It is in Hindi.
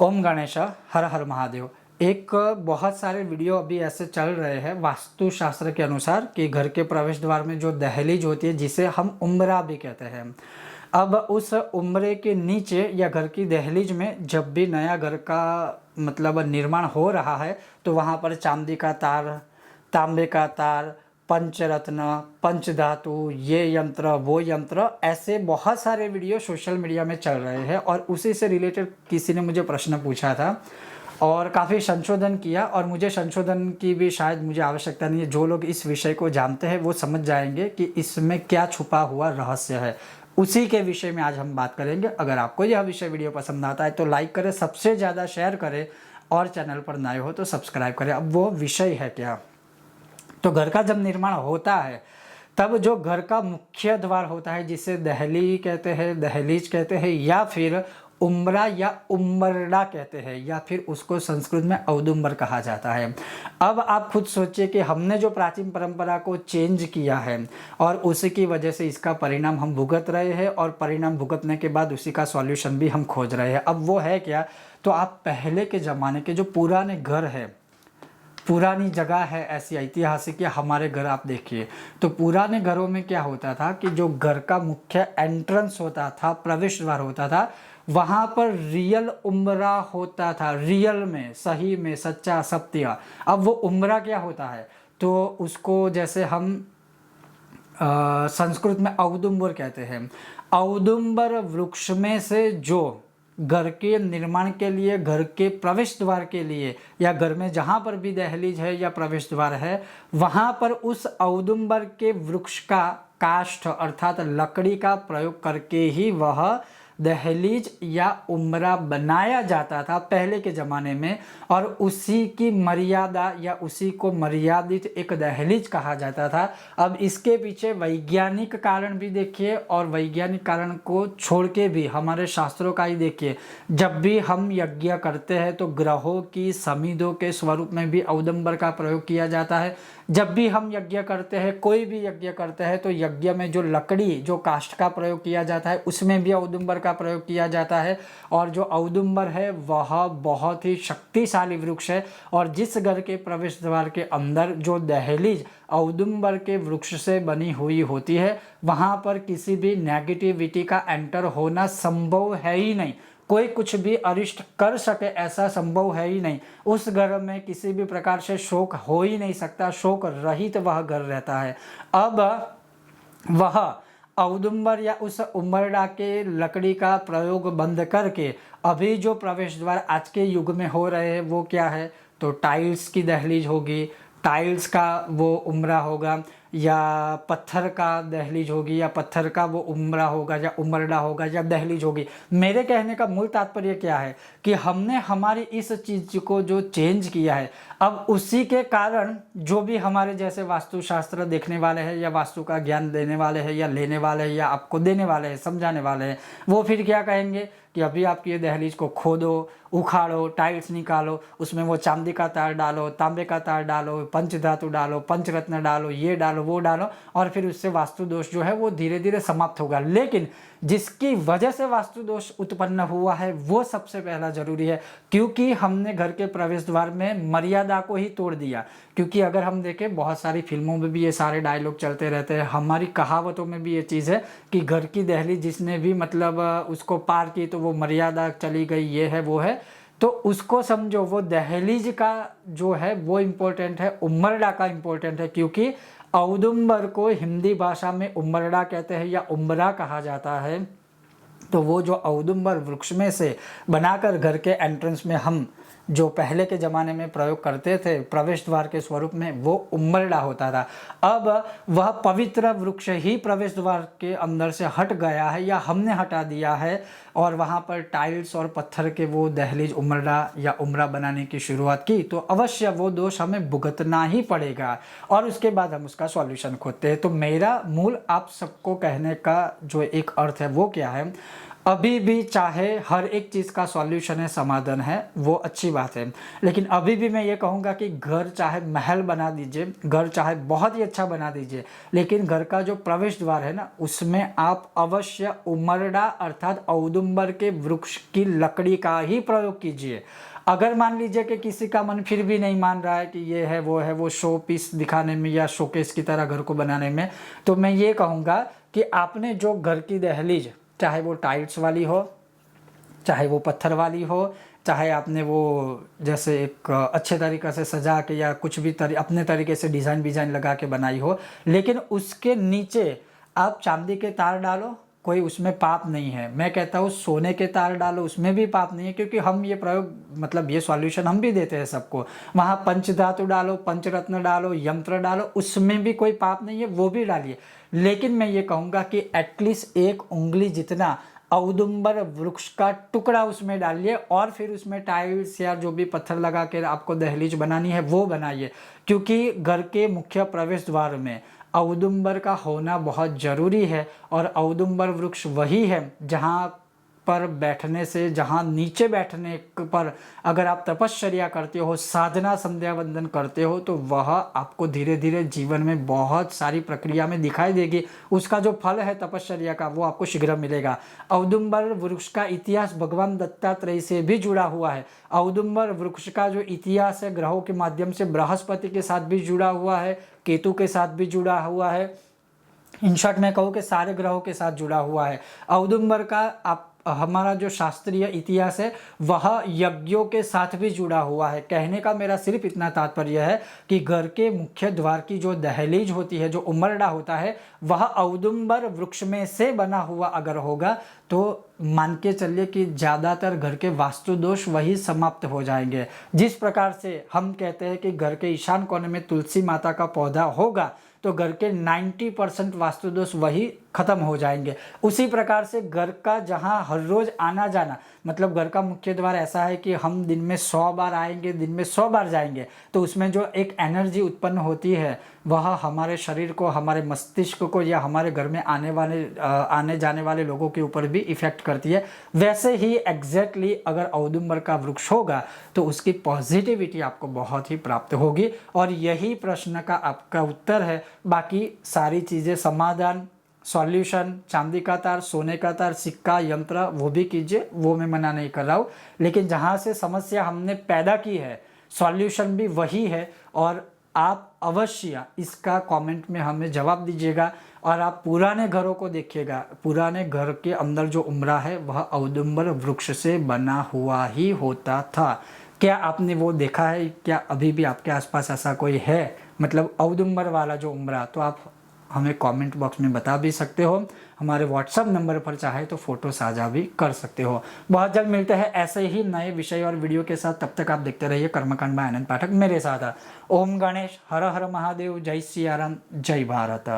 ओम गणेश हर हर महादेव। एक बहुत सारे वीडियो अभी ऐसे चल रहे हैं वास्तुशास्त्र के अनुसार कि घर के प्रवेश द्वार में जो दहलीज होती है जिसे हम उम्रा भी कहते हैं। अब उस उम्रे के नीचे या घर की दहलीज में जब भी नया घर का मतलब निर्माण हो रहा है तो वहाँ पर चांदी का तार, तांबे का तार, पंचरत्न, पंचधातु, ये यंत्र वो यंत्र, ऐसे बहुत सारे वीडियो सोशल मीडिया में चल रहे हैं। और उसी से रिलेटेड किसी ने मुझे प्रश्न पूछा था और काफ़ी संशोधन किया, और मुझे संशोधन की भी शायद मुझे आवश्यकता नहीं है। जो लोग इस विषय को जानते हैं वो समझ जाएंगे कि इसमें क्या छुपा हुआ रहस्य है। उसी के विषय में आज हम बात करेंगे। अगर आपको यह विषय वीडियो पसंद आता है तो लाइक करें, सबसे ज़्यादा शेयर करें और चैनल पर नए हो तो सब्सक्राइब करें। अब वो विषय है क्या, तो घर का जब निर्माण होता है तब जो घर का मुख्य द्वार होता है जिसे दहली कहते हैं, दहलीज कहते हैं, या फिर उम्रा या उम्बरडा कहते हैं, या फिर उसको संस्कृत में औदुंबर कहा जाता है। अब आप खुद सोचिए कि हमने जो प्राचीन परंपरा को चेंज किया है और उसी की वजह से इसका परिणाम हम भुगत रहे हैं, और परिणाम भुगतने के बाद उसी का सॉल्यूशन भी हम खोज रहे हैं। अब वो है क्या, तो आप पहले के ज़माने के जो पुराने घर है, पुरानी जगह है ऐसी ऐतिहासिक, या हमारे घर आप देखिए तो पुराने घरों में क्या होता था कि जो घर का मुख्य एंट्रेंस होता था, प्रवेश द्वार होता था, वहाँ पर रियल उम्रा होता था, रियल में, सही में, सच्चा सत्य। अब वो उम्रा क्या होता है, तो उसको जैसे हम संस्कृत में औदुंबर कहते हैं। औदुंबर वृक्ष में से जो घर के निर्माण के लिए, घर के प्रवेश द्वार के लिए, या घर में जहाँ पर भी दहलीज है या प्रवेश द्वार है, वहाँ पर उस औदुंबर के वृक्ष का काष्ठ अर्थात लकड़ी का प्रयोग करके ही वह दहलीज या उम्रा बनाया जाता था पहले के ज़माने में। और उसी की मर्यादा या उसी को मर्यादित एक दहलीज कहा जाता था। अब इसके पीछे वैज्ञानिक कारण भी देखिए, और वैज्ञानिक कारण को छोड़ के भी हमारे शास्त्रों का ही देखिए। जब भी हम यज्ञ करते हैं तो ग्रहों की समिधों के स्वरूप में भी औदुंबर का प्रयोग किया जाता है। जब भी हम यज्ञ करते हैं, कोई भी यज्ञ करते हैं, तो यज्ञ में जो लकड़ी, जो काष्ठ का प्रयोग किया जाता है, उसमें भी औदुंबर का प्रयोग किया जाता है। और जो औदुंबर है वह बहुत ही शक्तिशाली वृक्ष है। और जिस घर के प्रवेश द्वार के अंदर जो दहलीज औदुंबर के वृक्ष से बनी हुई होती है, वहाँ पर किसी भी नेगेटिविटी का एंटर होना संभव है ही नहीं। कोई कुछ भी अरिष्ट कर सके ऐसा संभव है ही नहीं। उस घर में किसी भी प्रकार से शोक हो ही नहीं सकता, शोक रहित वह घर रहता है। अब वह औदुंबर या उस उम्बरडा के लकड़ी का प्रयोग बंद करके अभी जो प्रवेश द्वार आज के युग में हो रहे हैं वो क्या है, तो टाइल्स की दहलीज होगी, टाइल्स का वो उम्रा होगा, या पत्थर का दहलीज होगी, या पत्थर का वो उम्रा होगा, या उम्बरडा होगा, या दहलीज होगी। मेरे कहने का मूल तात्पर्य क्या है कि हमने हमारी इस चीज़ को जो चेंज किया है, अब उसी के कारण जो भी हमारे जैसे वास्तुशास्त्र देखने वाले हैं, या वास्तु का ज्ञान देने वाले हैं, या लेने वाले हैं, या आपको देने वाले हैं, समझाने वाले हैं, वो फिर क्या कहेंगे कि अभी आपकी ये दहलीज को खोदो, उखाड़ो, टाइल्स निकालो, उसमें वो चांदी का तार डालो, तांबे का तार डालो, पंचधातु डालो, पंचरत्न डालो, ये डालो वो डालो, और फिर उससे वास्तु दोष जो है वो धीरे धीरे समाप्त होगा। लेकिन जिसकी वजह से वास्तु दोष उत्पन्न हुआ है वो सबसे पहला जरूरी है, क्योंकि हमने घर के प्रवेश द्वार में मर्यादा को ही तोड़ दिया। क्योंकि अगर हम देखें बहुत सारी फिल्मों में भी ये सारे डायलॉग चलते रहते हैं, हमारी कहावतों में भी ये चीज़ है कि घर की दहलीज जिसने भी मतलब उसको पार की तो वो मर्यादा चली गई, ये है वो है। तो उसको समझो, वो दहलीज का जो है वो इम्पोर्टेंट है, उम्बरडा का इम्पोर्टेंट है। क्योंकि औदुंबर को हिंदी भाषा में उम्बरडा कहते हैं या उम्बरा कहा जाता है। तो वो जो औदुंबर वृक्ष में से बनाकर घर के एंट्रेंस में हम जो पहले के ज़माने में प्रयोग करते थे प्रवेश द्वार के स्वरूप में, वो उम्बरडा होता था। अब वह पवित्र वृक्ष ही प्रवेश द्वार के अंदर से हट गया है, या हमने हटा दिया है, और वहाँ पर टाइल्स और पत्थर के वो दहलीज उम्बरडा या उम्रा बनाने की शुरुआत की, तो अवश्य वो दोष हमें भुगतना ही पड़ेगा, और उसके बाद हम उसका सॉल्यूशन खोजते हैं। तो मेरा मूल आप सबको कहने का जो एक अर्थ है वो क्या है, अभी भी चाहे हर एक चीज़ का सॉल्यूशन है, समाधान है, वो अच्छी बात है, लेकिन अभी भी मैं ये कहूँगा कि घर चाहे महल बना दीजिए, घर चाहे बहुत ही अच्छा बना दीजिए, लेकिन घर का जो प्रवेश द्वार है ना, उसमें आप अवश्य उमरडा अर्थात औदुंबर के वृक्ष की लकड़ी का ही प्रयोग कीजिए। अगर मान लीजिए कि किसी का मन फिर भी नहीं मान रहा है कि ये है, वो शो पीस दिखाने में या शोकेस की तरह घर को बनाने में, तो मैं ये कहूँगा कि आपने जो घर की दहलीज, चाहे वो टाइल्स वाली हो, चाहे वो पत्थर वाली हो, चाहे आपने वो जैसे एक अच्छे तरीक़े से सजा के या कुछ भी अपने तरीके से डिज़ाइन लगा के बनाई हो, लेकिन उसके नीचे आप चांदी के तार डालो, कोई उसमें पाप नहीं है। मैं कहता हूँ सोने के तार डालो, उसमें भी पाप नहीं है, क्योंकि हम ये प्रयोग मतलब ये सॉल्यूशन हम भी देते हैं सबको। वहाँ पंचधातु डालो, पंचरत्न डालो, यंत्र डालो, उसमें भी कोई पाप नहीं है, वो भी डालिए। लेकिन मैं ये कहूँगा कि एटलीस्ट 1 उंगली जितना औदुंबर वृक्ष का टुकड़ा उसमें डालिए और फिर उसमें टाइल्स या जो भी पत्थर लगा के आपको दहलीज बनानी है वो बनाइए, क्योंकि घर के मुख्य प्रवेश द्वार में औदुंबर का होना बहुत ज़रूरी है। और औदुंबर वृक्ष वही है जहाँ पर बैठने से, जहाँ नीचे बैठने पर अगर आप तपश्चर्या करते हो, साधना संध्या वंदन करते हो, तो वह आपको धीरे धीरे जीवन में बहुत सारी प्रक्रिया में दिखाई देगी। उसका जो फल है तपश्चर्या का, वो आपको शीघ्र मिलेगा। औदुंबर वृक्ष का इतिहास भगवान दत्तात्रेय से भी जुड़ा हुआ है। औदुंबर वृक्ष का जो इतिहास है ग्रहों के माध्यम से बृहस्पति के साथ भी जुड़ा हुआ है, केतु के साथ भी जुड़ा हुआ है, इन शॉर्ट मैं कहूँ कि सारे ग्रहों के साथ जुड़ा हुआ है। औदुंबर का हमारा जो शास्त्रीय इतिहास है वह यज्ञों के साथ भी जुड़ा हुआ है। कहने का मेरा सिर्फ इतना तात्पर्य है कि घर के मुख्य द्वार की जो दहलीज होती है, जो उमरडा होता है, वह औदुंबर वृक्ष में से बना हुआ अगर होगा तो मान के चलिए कि ज़्यादातर घर के वास्तु दोष वही समाप्त हो जाएंगे। जिस प्रकार से हम कहते हैं कि घर के ईशान कोने में तुलसी माता का पौधा होगा तो घर के 90% वास्तु दोष वही खत्म हो जाएंगे। उसी प्रकार से घर का जहाँ हर रोज़ आना जाना, मतलब घर का मुख्य द्वार ऐसा है कि हम दिन में 100 बार आएंगे, दिन में 100 बार जाएंगे, तो उसमें जो एक एनर्जी उत्पन्न होती है वह हमारे शरीर को, हमारे मस्तिष्क को या हमारे घर में आने जाने वाले लोगों के ऊपर भी इफ़ेक्ट करती है। वैसे ही एग्जैक्टली अगर औदुंबर का वृक्ष होगा तो उसकी पॉजिटिविटी आपको बहुत ही प्राप्त होगी। और यही प्रश्न का आपका उत्तर है। बाकी सारी चीज़ें समाधान, सॉल्यूशन, चांदी का तार, सोने का तार, सिक्का, यंत्र, वो भी कीजिए, वो मैं मना नहीं कर रहा हूँ, लेकिन जहाँ से समस्या हमने पैदा की है सॉल्यूशन भी वही है। और आप अवश्य इसका कमेंट में हमें जवाब दीजिएगा। और आप पुराने घरों को देखिएगा, पुराने घर के अंदर जो उमरा है वह औदुंबर वृक्ष से बना हुआ ही होता था। क्या आपने वो देखा है? क्या अभी भी आपके आसपास ऐसा कोई है, मतलब औदुंबर वाला जो उमरा? तो आप हमें कमेंट बॉक्स में बता भी सकते हो। हमारे व्हाट्सएप नंबर पर चाहे तो फ़ोटो साझा भी कर सकते हो। बहुत जल्द मिलते हैं ऐसे ही नए विषय और वीडियो के साथ। तब तक आप देखते रहिए कर्मकांड बाय आनंद पाठक मेरे साथ। ओम गणेश, हर हर महादेव, जय सिया राम, जय भारत।